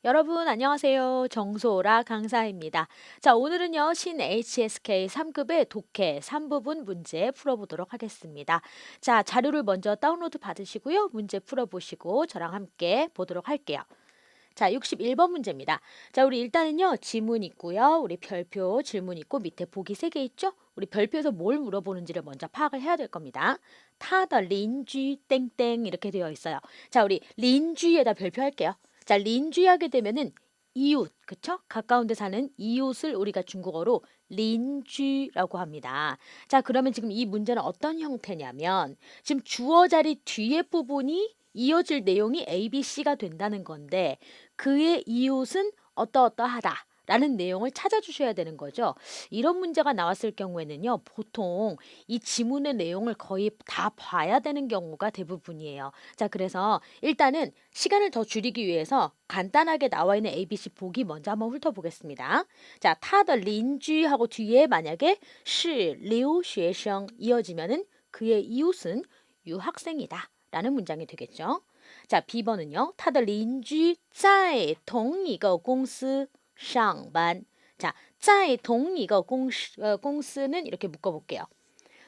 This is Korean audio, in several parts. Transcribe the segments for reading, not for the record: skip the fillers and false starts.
여러분 안녕하세요. 정소라 강사입니다. 자, 오늘은요. 신 HSK 3급의 독해 3부분 문제 풀어보도록 하겠습니다. 자, 자료를 먼저 다운로드 받으시고요. 문제 풀어보시고 저랑 함께 보도록 할게요. 자, 61번 문제입니다. 자, 우리 일단은요. 지문 있고요. 우리 별표, 질문 있고 밑에 보기 3개 있죠? 우리 별표에서 뭘 물어보는지를 먼저 파악을 해야 될 겁니다. 타더 린쥐 땡땡 이렇게 되어 있어요. 자, 우리 린쥐에다 별표 할게요. 자, 린쥐 하게 되면은 이웃, 그쵸? 가까운 데 사는 이웃을 우리가 중국어로 린쥐라고 합니다. 자, 그러면 지금 이 문제는 어떤 형태냐면 지금 주어 자리 뒤에 부분이 이어질 내용이 A, B, C가 된다는 건데 그의 이웃은 어떠어떠하다 라는 내용을 찾아주셔야 되는 거죠. 이런 문제가 나왔을 경우에는요. 보통 이 지문의 내용을 거의 다 봐야 되는 경우가 대부분이에요. 자, 그래서 일단은 시간을 더 줄이기 위해서 간단하게 나와 있는 ABC 보기 먼저 한번 훑어보겠습니다. 자, 타더 린쥐 하고 뒤에 만약에 是留学生 이어지면은 그의 이웃은 유학생이다 라는 문장이 되겠죠. 자, B번은요. 他的邻居在同一个公司上班. 자, 在同一个公司는 이렇게 묶어볼게요.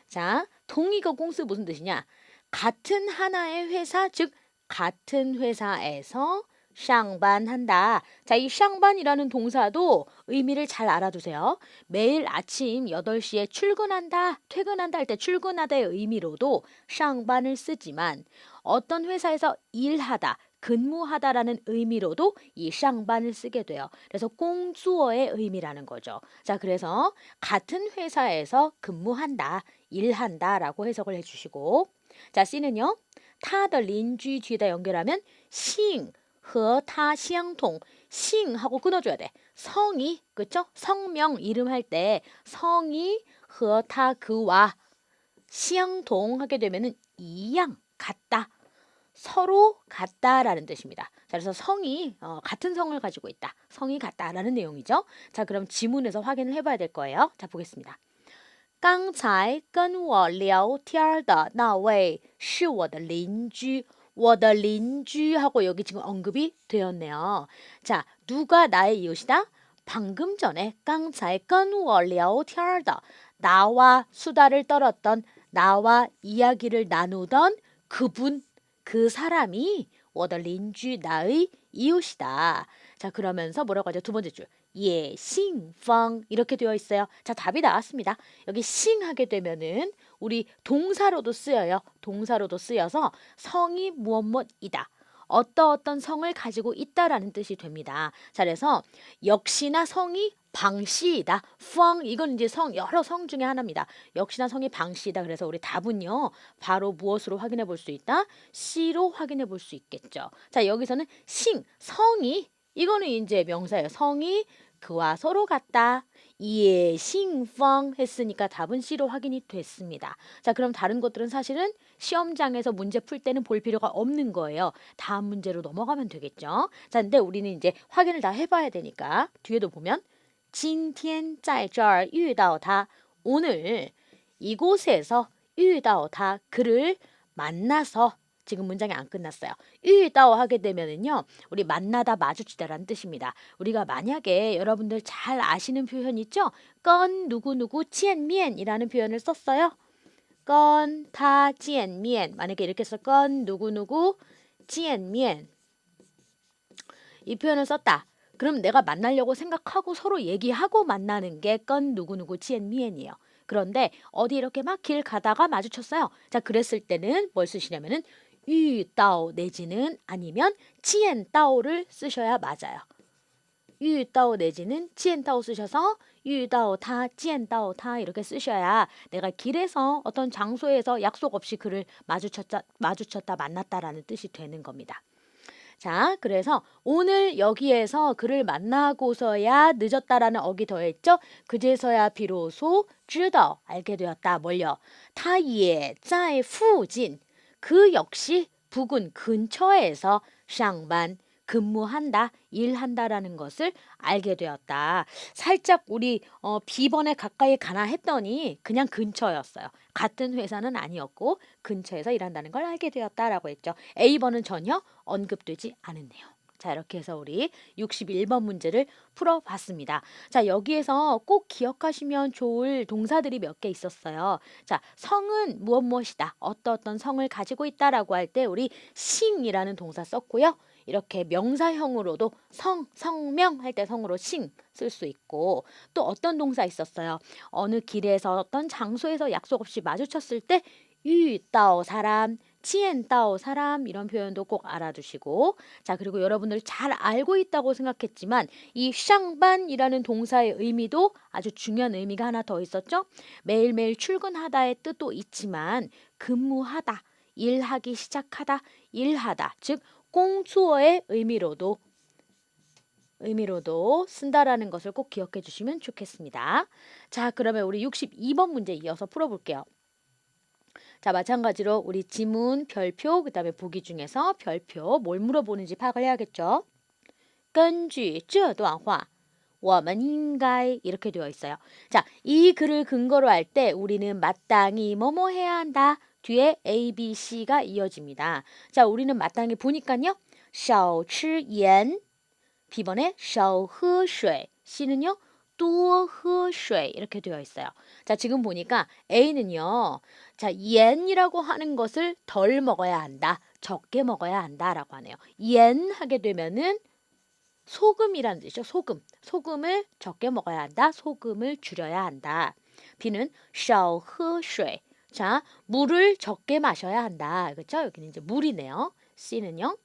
자, 동이거 공스 무슨 뜻이냐? 같은 하나의 회사, 즉 같은 회사에서 쌍반한다. 자, 이 쌍반이라는 동사도 의미를 잘 알아두세요. 매일 아침 8시에 출근한다, 퇴근한다 할 때 출근하다의 의미로도 쌍반을 쓰지만 어떤 회사에서 일하다, 근무하다라는 의미로도 이 쌍반을 쓰게 돼요. 그래서 공수어의 의미라는 거죠. 자, 그래서 같은 회사에서 근무한다. 일한다라고 해석을 해주시고 자, C는요. 他的邻居 뒤에다 연결하면 姓和他相同 姓하고 끊어줘야 돼. 성이 그쵸? 성명 이름 할 때 성이 和他 그와 相同 하게 되면은 이양 같다. 서로 같다라는 뜻입니다. 자, 그래서 성이 같은 성을 가지고 있다. 성이 같다라는 내용이죠. 자, 그럼 지문에서 확인을 해봐야 될 거예요. 자, 보겠습니다. 刚才跟我聊天的那位是我的邻居，我的邻居 하고 여기 지금 언급이 되었네요. 자, 누가 나의 이웃이다? 방금 전에 刚才跟我聊天的 나와 수다를 떨었던 나와 이야기를 나누던 그분, 그 사람이 我的邻居 나의 이웃이다. 자, 그러면서 뭐라고 하죠? 두 번째 줄. 예, 싱펑 이렇게 되어 있어요. 자, 답이 나왔습니다. 여기 싱 하게 되면은 우리 동사로도 쓰여요. 동사로도 쓰여서 성이 무엇무엇이다. 어떤 성을 가지고 있다라는 뜻이 됩니다. 자, 그래서 역시나 성이 방씨이다. 펑 이건 이제 여러 성 중에 하나입니다. 역시나 성이 방씨이다. 그래서 우리 답은요. 바로 무엇으로 확인해 볼 수 있다? C로 확인해 볼 수 있겠죠. 자, 여기서는 성이 이거는 이제 명사예요. 성이 그와 서로 같다. 예, 싱펑 했으니까 답은 C로 확인이 됐습니다. 자, 그럼 다른 것들은 사실은 시험장에서 문제 풀 때는 볼 필요가 없는 거예요. 다음 문제로 넘어가면 되겠죠. 자, 근데 우리는 이제 확인을 다 해봐야 되니까 뒤에도 보면 今天在这儿遇到他 오늘 이곳에서 遇到他 그를 만나서 지금 문장이 안 끝났어요. 遇到 하게 되면은요. 우리 만나다 마주치다라는 뜻입니다. 우리가 만약에 여러분들 잘 아시는 표현 있죠? 跟 누구누구 见面이라는 표현을 썼어요. 跟他见面 만약에 이렇게 해서 跟 누구누구 见面 이 표현을 썼다. 그럼 내가 만나려고 생각하고 서로 얘기하고 만나는 게 건 누구누구 지엔미엔이에요. 그런데 어디 이렇게 막 길 가다가 마주쳤어요. 자, 그랬을 때는 뭘 쓰시냐면은 유따오 내지는 아니면 지엔따오를 쓰셔야 맞아요. 유따오 내지는 지엔따오 쓰셔서 유따오타 지엔따오타 이렇게 쓰셔야 내가 길에서 어떤 장소에서 약속 없이 그를 마주쳤다 만났다라는 뜻이 되는 겁니다. 자, 그래서 오늘 여기에서 그를 만나고서야 늦었다라는 어기 더했죠. 그제서야 비로소 知道 알게 되었다. 뭘요? 他也在附近 그 역시 부근 근처에서 上班 근무한다, 일한다라는 것을 알게 되었다. 살짝 우리 B번에 가까이 가나 했더니 그냥 근처였어요. 같은 회사는 아니었고 근처에서 일한다는 걸 알게 되었다라고 했죠. A번은 전혀 언급되지 않았네요. 자, 이렇게 해서 우리 61번 문제를 풀어봤습니다. 자, 여기에서 꼭 기억하시면 좋을 동사들이 몇 개 있었어요. 자, 성은 무엇 무엇이다. 어떤 성을 가지고 있다라고 할 때 우리 싱이라는 동사 썼고요. 이렇게 명사형으로도 성명 할 때 성으로 싱 쓸 수 있고 또 어떤 동사 있었어요. 어느 길에서 어떤 장소에서 약속 없이 마주쳤을 때 유따오 사람, 치엔따오 사람 이런 표현도 꼭 알아두시고 자 그리고 여러분들 잘 알고 있다고 생각했지만 이 샹반이라는 동사의 의미도 아주 중요한 의미가 하나 더 있었죠. 매일매일 출근하다의 뜻도 있지만 근무하다, 일하기 시작하다, 일하다 즉 공수어의 의미로도 쓴다라는 것을 꼭 기억해 주시면 좋겠습니다. 자, 그러면 우리 62번 문제 이어서 풀어볼게요. 자, 마찬가지로 우리 지문, 별표, 그 다음에 보기 중에서 별표, 뭘 물어보는지 파악을 해야겠죠. 根据这段话,我们应该 이렇게 되어 있어요. 자, 이 글을 근거로 할 때 우리는 마땅히 뭐뭐 해야 한다. 뒤에 A, B, C가 이어집니다. 자, 우리는 마땅히 보니까요. 少吃盐 B번에 少喝水 C는요. 多喝水 이렇게 되어 있어요. 자, 지금 보니까 A는요. 자, 옌이라고 하는 것을 덜 먹어야 한다. 적게 먹어야 한다라고 하네요. 옌 하게 되면은 소금이라는 뜻이죠. 소금을 적게 먹어야 한다. 소금을 줄여야 한다. B는 少喝水 자, 물을 적게 마셔야 한다. 그렇죠? 여기는 이제 물이네요. C는요.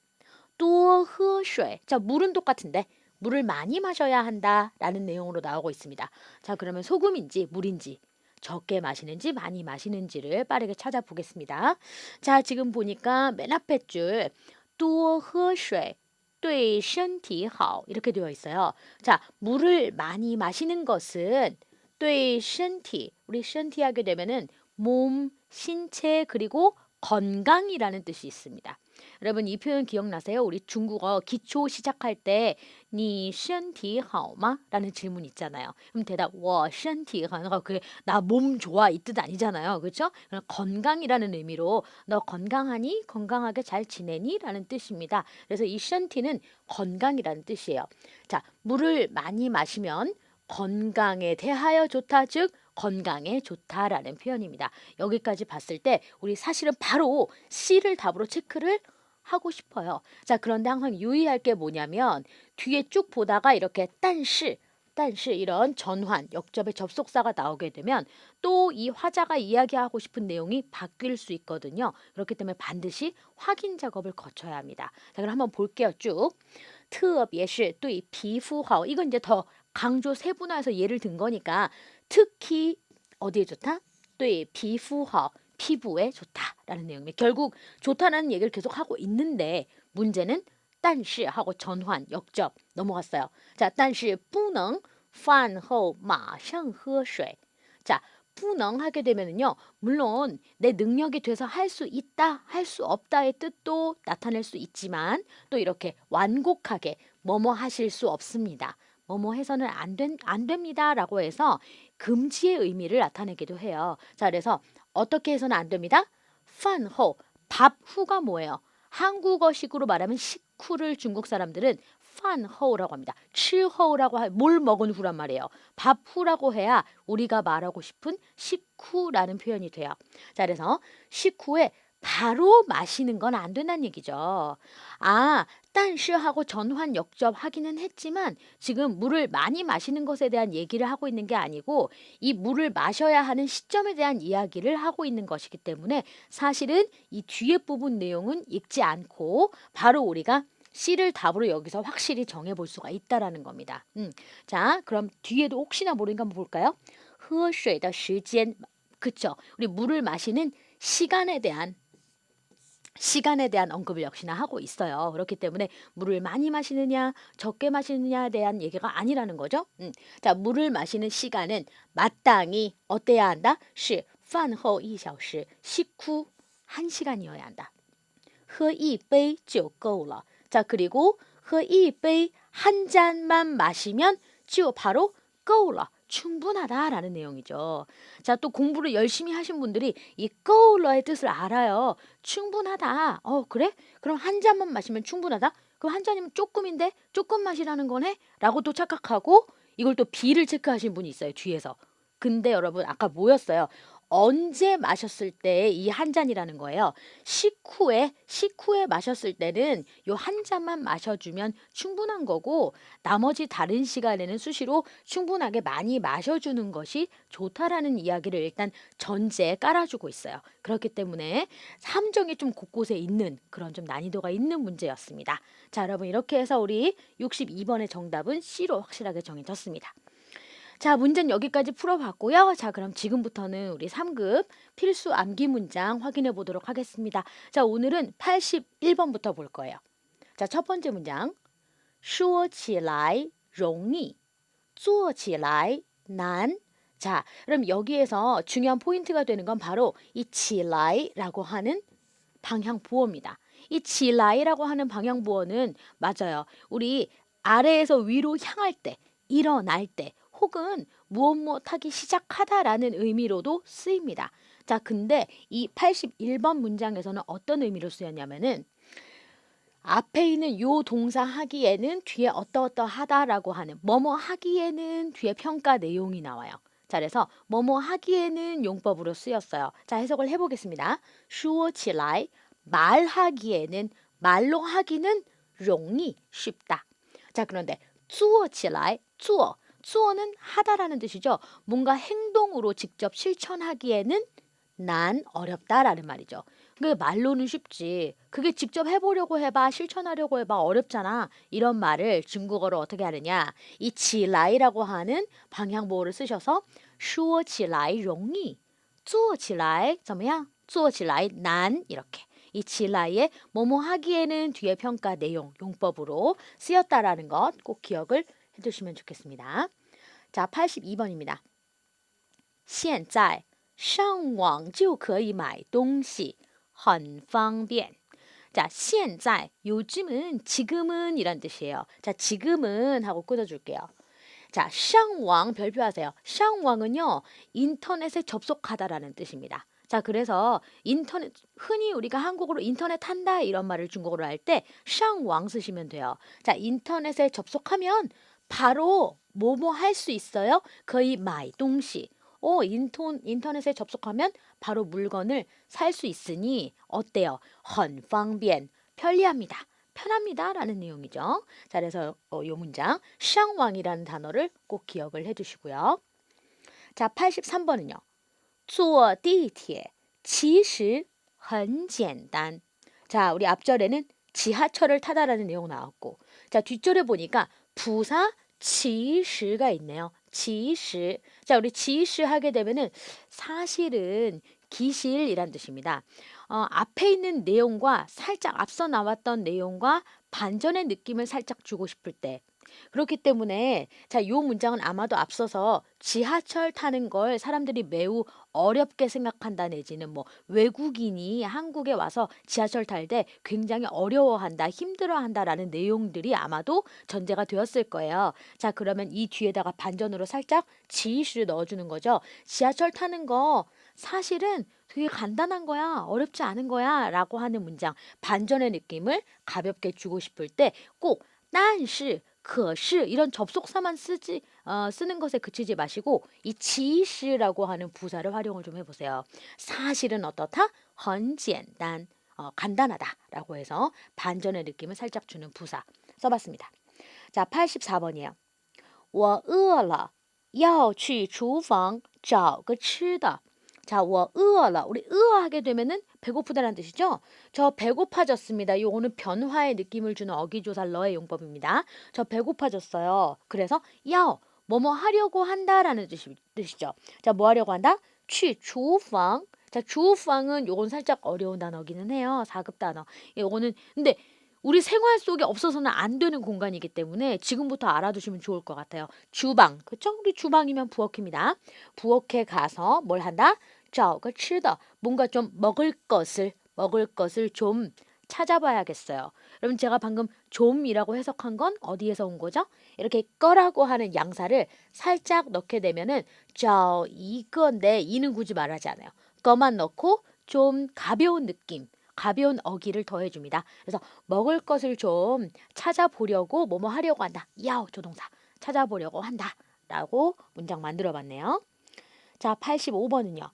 多喝水 자, 물은 똑같은데 물을 많이 마셔야 한다라는 내용으로 나오고 있습니다. 자, 그러면 소금인지 물인지 적게 마시는지 많이 마시는지를 빠르게 찾아보겠습니다. 자, 지금 보니까 맨 앞에 줄 多喝水 对身体好 이렇게 되어 있어요. 자, 물을 많이 마시는 것은 对身体 우리 身体 하게 되면은 몸, 신체 그리고 건강이라는 뜻이 있습니다. 여러분 이 표현 기억나세요? 우리 중국어 기초 시작할 때 니身体好吗? 라는 질문 있잖아요. 그럼 대답 我身体很好. 그게 나 몸 좋아 이 뜻 아니잖아요. 그렇죠? 건강이라는 의미로 너 건강하니? 건강하게 잘 지내니? 라는 뜻입니다. 그래서 이 身体는 건강이라는 뜻이에요. 자, 물을 많이 마시면 건강에 대하여 좋다 즉 건강에 좋다라는 표현입니다. 여기까지 봤을 때 우리 사실은 바로 C를 답으로 체크를 하고 싶어요. 자, 그런데 항상 유의할 게 뭐냐면 뒤에 쭉 보다가 이렇게 딴시 이런 전환, 역접의 접속사가 나오게 되면 또 이 화자가 이야기하고 싶은 내용이 바뀔 수 있거든요. 그렇기 때문에 반드시 확인 작업을 거쳐야 합니다. 자, 그럼 한번 볼게요. 쭉. 特别是对皮肤好 이건 이제 더 강조 세분화해서 예를 든 거니까 특히 어디에 좋다? 对皮肤好 피부에 좋다라는 내용입니다. 결국 좋다라는 얘기를 계속 하고 있는데 문제는 但是 하고 전환, 역접 넘어갔어요. 자, 但是不能饭后马上喝水. 자, 不能 하게 되면은요. 물론 내 능력이 돼서 할 수 있다, 할 수 없다의 뜻도 나타낼 수 있지만 또 이렇게 완곡하게 뭐뭐 하실 수 없습니다. 뭐뭐 해서는 안 됩니다라고 해서 금지의 의미를 나타내기도 해요. 자, 그래서 어떻게 해서는 안 됩니다. 饭后 밥 후가 뭐예요? 한국어식으로 말하면 식후를 중국 사람들은 饭后라고 합니다. 吃后라고 뭘 먹은 후란 말이에요. 밥 후라고 해야 우리가 말하고 싶은 식후라는 표현이 돼요. 자, 그래서 식후에 바로 마시는 건 안 된다는 얘기죠. 아, 但是하고 전환 역접하기는 했지만 지금 물을 많이 마시는 것에 대한 얘기를 하고 있는 게 아니고 이 물을 마셔야 하는 시점에 대한 이야기를 하고 있는 것이기 때문에 사실은 이 뒤에 부분 내용은 읽지 않고 바로 우리가 C를 답으로 여기서 확실히 정해볼 수가 있다라는 겁니다. 자, 그럼 뒤에도 혹시나 모르니까 한번 볼까요? 喝水的时间 그쵸? 우리 물을 마시는 시간에 대한 언급을 역시나 하고 있어요. 그렇기 때문에 물을 많이 마시느냐 적게 마시느냐에 대한 얘기가 아니라는 거죠. 자, 물을 마시는 시간은 마땅히 어때야 한다? 是饭后1小时 식후 1시간이어야 한다. 喝一杯就够了. 자, 그리고 喝一杯 한 잔만 마시면 就 바로 够了 충분하다라는 내용이죠. 자, 또 공부를 열심히 하신 분들이 이 够了의 뜻을 알아요. 충분하다. 그래? 그럼 한 잔만 마시면 충분하다? 그럼 한 잔이면 조금인데 조금 마시라는 거네? 라고 또 착각하고 이걸 또 비를 체크하신 분이 있어요, 뒤에서. 근데 여러분 아까 뭐였어요? 언제 마셨을 때 이 한 잔이라는 거예요. 식후에 마셨을 때는 요 한 잔만 마셔주면 충분한 거고 나머지 다른 시간에는 수시로 충분하게 많이 마셔주는 것이 좋다라는 이야기를 일단 전제에 깔아주고 있어요. 그렇기 때문에 함정이 좀 곳곳에 있는 그런 좀 난이도가 있는 문제였습니다. 자, 여러분 이렇게 해서 우리 62번의 정답은 C로 확실하게 정해졌습니다. 자, 문제는 여기까지 풀어봤고요. 자, 그럼 지금부터는 우리 3급 필수 암기 문장 확인해 보도록 하겠습니다. 자, 오늘은 81번부터 볼 거예요. 자, 첫 번째 문장. 说起来容易做起来难. 자, 그럼 여기에서 중요한 포인트가 되는 건 바로 이 起来라고 하는 방향 부호입니다. 이 起来라고 하는 방향 부호는 맞아요. 우리 아래에서 위로 향할 때, 일어날 때, 혹은 무엇 하기 시작하다라는 의미로도 쓰입니다. 자, 근데 이 81번 문장에서는 어떤 의미로 쓰였냐면은 앞에 있는 요 동사 하기에는 뒤에 어떠어떠하다라고 하는 뭐뭐 하기에는 뒤에 평가 내용이 나와요. 자, 그래서 뭐뭐 하기에는 용법으로 쓰였어요. 자, 해석을 해보겠습니다. 说起来 말하기에는 말로 하기는 容易 쉽다. 자, 그런데 做起来 做는 하다라는 뜻이죠. 뭔가 행동으로 직접 실천하기에는 난 어렵다라는 말이죠. 그게 말로는 쉽지. 그게 직접 해보려고 해봐, 실천하려고 해봐 어렵잖아. 이런 말을 중국어로 어떻게 하느냐. 이 起来라고 하는 방향보호를 쓰셔서 说起来容易, 做起来怎么样?做起来难 이렇게. 이 起来의 뭐뭐 하기에는 뒤에 평가 내용, 용법으로 쓰였다라는 것 꼭 기억을 해두시면 좋겠습니다. 자, 82번입니다. 现在上网就可以买东西很方便. 자, 现在 요즘은 지금은 이란 뜻이에요. 자, 지금은 하고 끊어줄게요. 자, 上网 별표하세요. 上网은요 인터넷에 접속하다라는 뜻입니다. 자, 그래서 인터넷 흔히 우리가 한국어로 인터넷 한다 이런 말을 중국어로 할 때 上网 쓰시면 돼요. 자, 인터넷에 접속하면 바로 뭐뭐 할 수 있어요. 거의 买东西. 인터넷에 접속하면 바로 물건을 살 수 있으니 어때요? 很方便 편리합니다. 편합니다 라는 내용이죠. 자, 그래서 이 문장 샹왕이라는 단어를 꼭 기억을 해주시고요. 자, 83번은요. 坐地铁其实很简单. 자, 우리 앞절에는 지하철을 타다라는 내용 나왔고, 자, 뒷절에 보니까 부사 其实가 있네요. 其实. 자, 우리 其实 하게 되면은 사실은 기실이란 뜻입니다. 앞에 있는 내용과 살짝 앞서 나왔던 내용과 반전의 느낌을 살짝 주고 싶을 때. 그렇기 때문에 자, 요 문장은 아마도 앞서서 지하철 타는 걸 사람들이 매우 어렵게 생각한다 내지는 뭐 외국인이 한국에 와서 지하철 탈 때 굉장히 어려워한다, 힘들어한다라는 내용들이 아마도 전제가 되었을 거예요. 자, 그러면 이 뒤에다가 반전으로 살짝 지시를 넣어주는 거죠. 지하철 타는 거 사실은 되게 간단한 거야, 어렵지 않은 거야 라고 하는 문장, 반전의 느낌을 가볍게 주고 싶을 때 꼭 但是 可是 이런 접속사만 쓰는 것에 그치지 마시고 이 其实라고 하는 부사를 활용을 좀 해보세요. 사실은 어떻다? 很简单 간단하다라고 해서 반전의 느낌을 살짝 주는 부사 써봤습니다. 자, 84번이에요. 我饿了要去厨房找个吃的. 자, 我饿了 우리 하게 되면은 배고프다라는 뜻이죠. 저 배고파졌습니다. 요거는 변화의 느낌을 주는 어기조살러의 용법입니다. 저 배고파졌어요. 그래서 要 뭐뭐 하려고 한다라는 뜻이죠. 자, 뭐 하려고 한다? 去厨房. 자, 厨房은 요건 살짝 어려운 단어기는 해요. 4급 단어. 요거는 근데 우리 생활 속에 없어서는 안 되는 공간이기 때문에 지금부터 알아두시면 좋을 것 같아요. 주방, 그쵸? 우리 주방이면 부엌입니다. 부엌에 가서 뭘 한다? 找个吃的, 뭔가 좀 먹을 것을 좀 찾아봐야겠어요. 여러분 제가 방금 좀이라고 해석한 건 어디에서 온 거죠? 이렇게 거라고 하는 양사를 살짝 넣게 되면은 이건데 이는 굳이 말하지 않아요. 거만 넣고 좀 가벼운 느낌, 가벼운 어기를 더해줍니다. 그래서 먹을 것을 좀 찾아보려고 뭐뭐 하려고 한다. 야오 조동사 찾아보려고 한다. 라고 문장 만들어 봤네요. 자, 85번은요.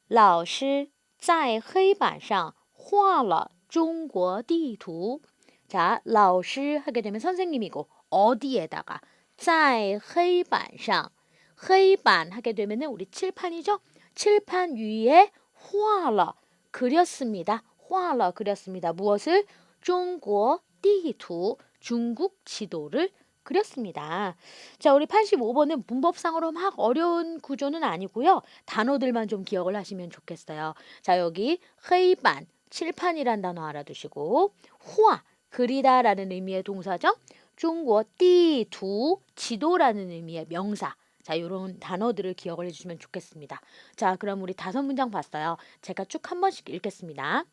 老师在黑板上画了中国地图. 자, 老师 하게 되면 선생님이고 어디에다가 在黑板上 黑板 하게 되면은 우리 칠판이죠? 칠판 위에 画了 그렸습니다. 画了 그렸습니다. 무엇을? 中国地图 중국 지도를 그렸습니다. 자, 우리 85번은 문법상으로 막 어려운 구조는 아니고요. 단어들만 좀 기억을 하시면 좋겠어요. 자, 여기 헤이반, 칠판이란 단어 알아두시고 후아, 그리다라는 의미의 동사죠. 중국 띠두, 지도라는 의미의 명사. 자, 이런 단어들을 기억을 해주시면 좋겠습니다. 자, 그럼 우리 5문장 봤어요. 제가 쭉 한 번씩 읽겠습니다.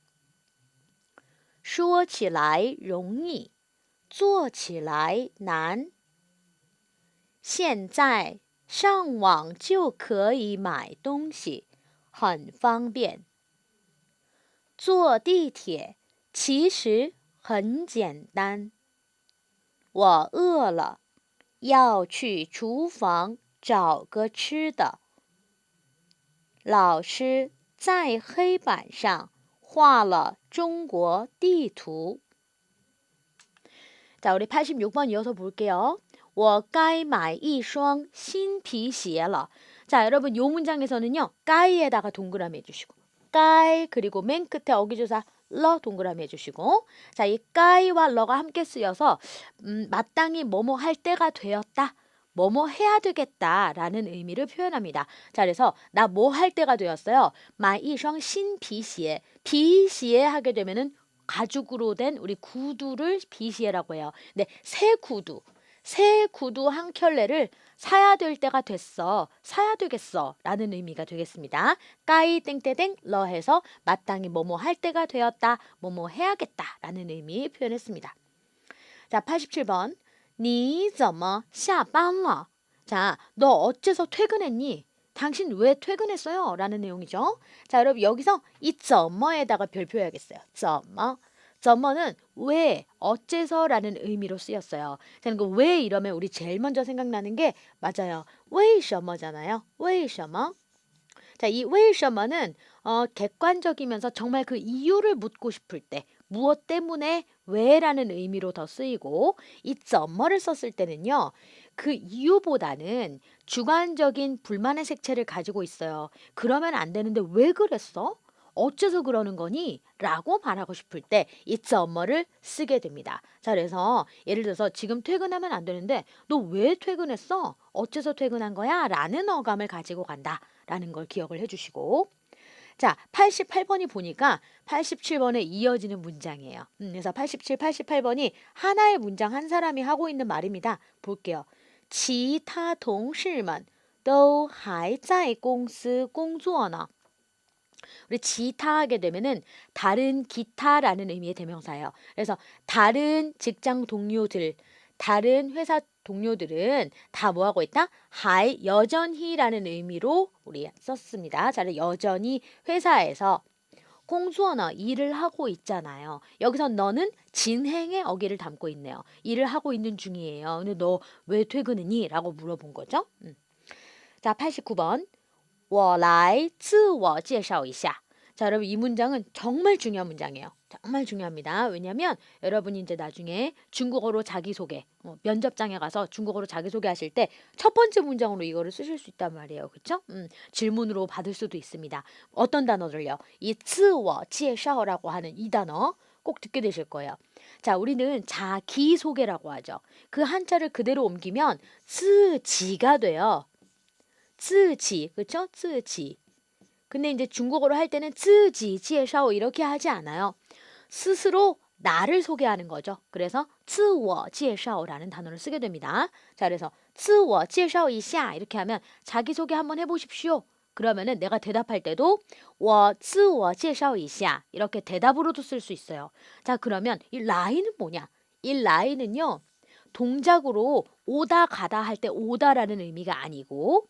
说起来容易做起来难。现在上网就可以买东西，很方便。坐地铁其实很简单。我饿了，要去厨房找个吃的。老师在黑板上画了中国地图。 자, 우리 86번 이어서 볼게요. 我该买一双新皮鞋了. 자, 여러분 요 문장에서는요. 该에다가 동그라미 해주시고 该 그리고 맨 끝에 어기조사 러 동그라미 해주시고 자, 이 该와 러가 함께 쓰여서 마땅히 뭐뭐 할 때가 되었다. 뭐뭐 해야 되겠다라는 의미를 표현합니다. 자, 그래서 나 뭐 할 때가 되었어요. 买一双新皮鞋.皮鞋 하게 되면은 가죽으로 된 우리 구두를 비시에라고 해요. 근데 새 구두 한 켤레를 사야 될 때가 됐어. 사야 되겠어. 라는 의미가 되겠습니다. 까이 땡땡땡 러 해서 마땅히 뭐뭐 할 때가 되었다. 뭐뭐 해야겠다. 라는 의미 표현했습니다. 자, 87번. 你怎么下班了? 자, 너 어째서 퇴근했니? 당신 왜 퇴근했어요? 라는 내용이죠. 자, 여러분 여기서 이 점머에다가 별표 해야겠어요. 점머. 점머는 왜, 어째서라는 의미로 쓰였어요. 자, 그 왜 이러면 우리 제일 먼저 생각나는 게 맞아요. 为什么잖아요. 为什么? 자, 이 为什么는 객관적이면서 정말 그 이유를 묻고 싶을 때 무엇 때문에 왜라는 의미로 더 쓰이고 이 점머를 썼을 때는요. 그 이유보다는 주관적인 불만의 색채를 가지고 있어요. 그러면 안 되는데 왜 그랬어? 어째서 그러는 거니? 라고 말하고 싶을 때 이 점머를 쓰게 됩니다. 자, 그래서 예를 들어서 지금 퇴근하면 안 되는데 너 왜 퇴근했어? 어째서 퇴근한 거야? 라는 어감을 가지고 간다. 라는 걸 기억을 해주시고 자, 88번이 보니까 87번에 이어지는 문장이에요. 그래서 87, 88번이 하나의 문장 한 사람이 하고 있는 말입니다. 볼게요. 其他同事们都还在公司工作呢. 우리 기타 하게 되면은 다른 기타라는 의미의 대명사예요. 그래서 다른 직장 동료들, 다른 회사 동료들은 다 뭐하고 있다? 하이 여전히라는 의미로 우리 썼습니다. 자, 여전히 회사에서 공수언어 일을 하고 있잖아요. 여기서 너는 진행의 어기를 담고 있네요. 일을 하고 있는 중이에요. 근데 너 왜 퇴근했니? 라고 물어본 거죠. 자, 89번. 我来自我介绍一下. 자, 여러분 이 문장은 정말 중요한 문장이에요. 정말 중요합니다. 왜냐하면 여러분이 이제 나중에 중국어로 자기소개, 면접장에 가서 중국어로 자기소개 하실 때 첫 번째 문장으로 이거를 쓰실 수 있단 말이에요. 그렇죠? 질문으로 받을 수도 있습니다. 어떤 단어를요? 이 自我介绍라고 하는 이 단어 꼭 듣게 되실 거예요. 자, 우리는 자기소개라고 하죠. 그 한자를 그대로 옮기면 自己가 돼요. 自己, 그렇죠? 自己. 근데 이제 중국어로 할 때는 自己介绍 이렇게 하지 않아요. 스스로 나를 소개하는 거죠. 그래서 自我介绍라는 단어를 쓰게 됩니다. 자, 그래서 自我介绍一下 이렇게 하면 자기소개 한번 해보십시오. 그러면은 내가 대답할 때도 我自我介绍一下 이렇게 대답으로도 쓸 수 있어요. 자, 그러면 이 라인은 뭐냐? 이 라인은요. 동작으로 오다 가다 할 때 오다라는 의미가 아니고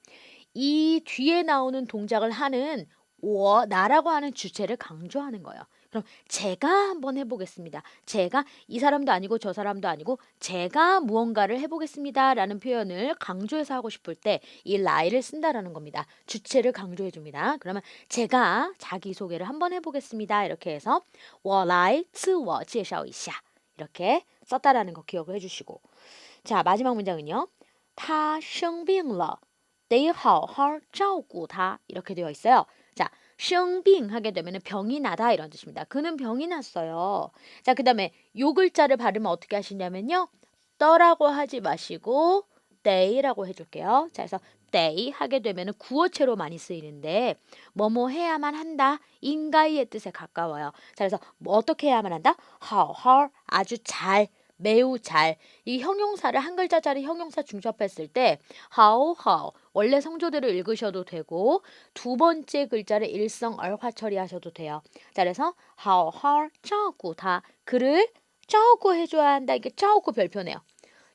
이 뒤에 나오는 동작을 하는 나라고 하는 주체를 강조하는 거예요. 그럼 제가 한번 해보겠습니다. 제가 이 사람도 아니고 저 사람도 아니고 제가 무언가를 해보겠습니다라는 표현을 강조해서 하고 싶을 때 이 lie를 쓴다라는 겁니다. 주체를 강조해 줍니다. 그러면 제가 자기소개를 한번 해보겠습니다. 이렇게 해서 我来自我介绍一下 이렇게 썼다라는 거 기억을 해주시고 자 마지막 문장은요. 他生病了得好好照顾他 이렇게 되어 있어요. 자, 生病 하게 되면 병이 나다 이런 뜻입니다. 그는 병이 났어요. 자, 그 다음에 요 글자를 발음을 어떻게 하시냐면요. 떠라고 하지 마시고 day라고 해줄게요. 자, 그래서 day 하게 되면 구어체로 많이 쓰이는데 뭐뭐 해야만 한다. 인가이의 뜻에 가까워요. 자, 그래서 뭐 어떻게 해야만 한다? 好好 아주 잘 매우 잘. 이 형용사를 한 글자짜리 형용사 중첩했을 때 하오하오 원래 성조대로 읽으셔도 되고 두 번째 글자를 일성얼화 처리하셔도 돼요. 자, 그래서 하오하오 짜오구다 그를 짜오구 해줘야 한다. 이게 짜오구 별표네요.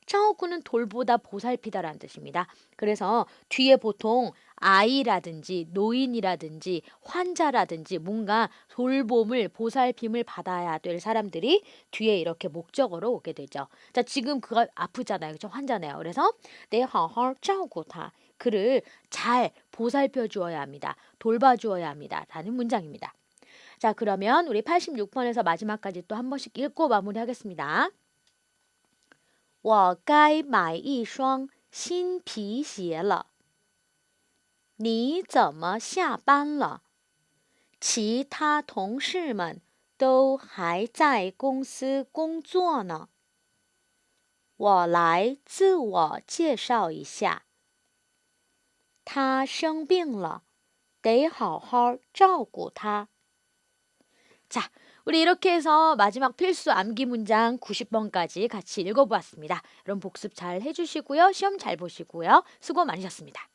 짜오구는 돌보다 보살피다라는 뜻입니다. 그래서 뒤에 보통 아이라든지 노인이라든지 환자라든지 뭔가 돌봄을 보살핌을 받아야 될 사람들이 뒤에 이렇게 목적어로 오게 되죠. 자, 지금 그가 아프잖아요. 그렇죠? 환자네요. 그래서 내好好 照顾他 그를 잘 보살펴 주어야 합니다. 돌봐 주어야 합니다. 라는 문장입니다. 자, 그러면 우리 86번에서 마지막까지 또 한 번씩 읽고 마무리하겠습니다. 我该买一双新皮鞋了。你怎么下班了？其他同事们都还在公司工作呢。我来自我介绍一下。他生病了，得好好照顾他。 자, 우리 이렇게 해서 마지막 필수 암기 문장 90번까지 같이 읽어보았습니다. 여러분 복습 잘 해주시고요. 시험 잘 보시고요. 수고 많으셨습니다.